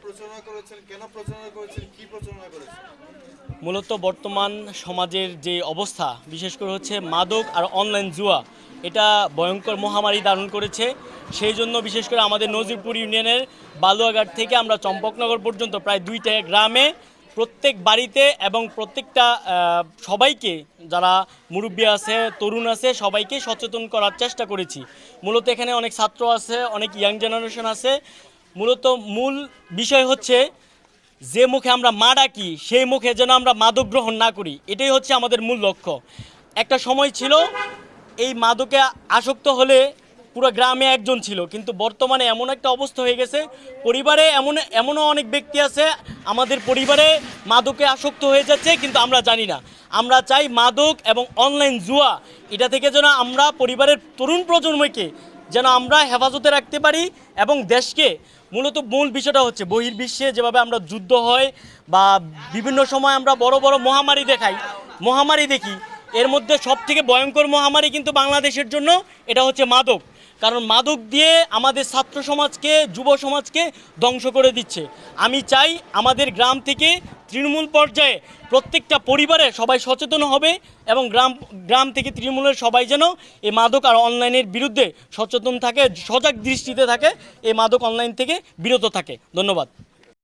প্রচারণা করেছেন, কেন প্রচারণা করেছেন, কি প্রচারণা করেছেন? মূলত বর্তমান সমাজের যে অবস্থা, বিশেষ করে হচ্ছে মাদক আর অনলাইন জুয়া, এটা ভয়ঙ্কর মহামারী ধারণ করেছে। সেই জন্য বিশেষ করে আমাদের নজিরপুর ইউনিয়নের বালুয়াঘাট থেকে আমরা চম্পকনগর পর্যন্ত প্রায় 2টা গ্রামে প্রত্যেক বাড়িতে এবং প্রত্যেকটা সবাইকে, যারা মুরব্বী আছে, তরুণ আছে, সবাইকে সচেতন করার চেষ্টা করেছি। মূলত এখানে অনেক ছাত্র আছে, অনেক ইয়াং জেনারেশন আছে। মূলত মূল বিষয় হচ্ছে যে মুখে আমরা মা ডাকি সেই মুখে যেন আমরা মাদক গ্রহণ না করি, এটাই হচ্ছে আমাদের মূল লক্ষ্য। একটা সময় ছিল এই মাদকে আসক্ত হলে পুরো গ্রামে একজন ছিল, কিন্তু বর্তমানে এমন একটা অবস্থা হয়ে গেছে, পরিবারে এমনও অনেক ব্যক্তি আছে আমাদের পরিবারে মাদকে আসক্ত হয়ে যাচ্ছে, কিন্তু আমরা জানি না। আমরা চাই মাদক এবং অনলাইন জুয়া এটা থেকে যেন আমরা পরিবারের তরুণ প্রজন্মকে যেন আমরা হেফাজতে রাখতে পারি এবং দেশকে। মূলত মূল বিষয়টা হচ্ছে বহির্বিশ্বে যেভাবে আমরা যুদ্ধ হয় বা বিভিন্ন সময় আমরা বড় বড় মহামারী দেখি, এর মধ্যে সবথেকে ভয়ঙ্কর মহামারী কিন্তু বাংলাদেশের জন্য এটা হচ্ছে মাদক। কারণ মাদক দিয়ে আমাদের ছাত্র সমাজকে, যুব সমাজকে ধ্বংস করে দিচ্ছে। আমি চাই আমাদের গ্রাম থেকে তৃণমূল পর্যায়ে প্রত্যেকটা পরিবারে সবাই সচেতন হবে এবং গ্রাম থেকে তৃণমূলের সবাই যেন এই মাদক আর অনলাইনের বিরুদ্ধে সচেতন থাকে, সজাগ দৃষ্টিতে থাকে, এই মাদক অনলাইন থেকে বিরত থাকে। ধন্যবাদ।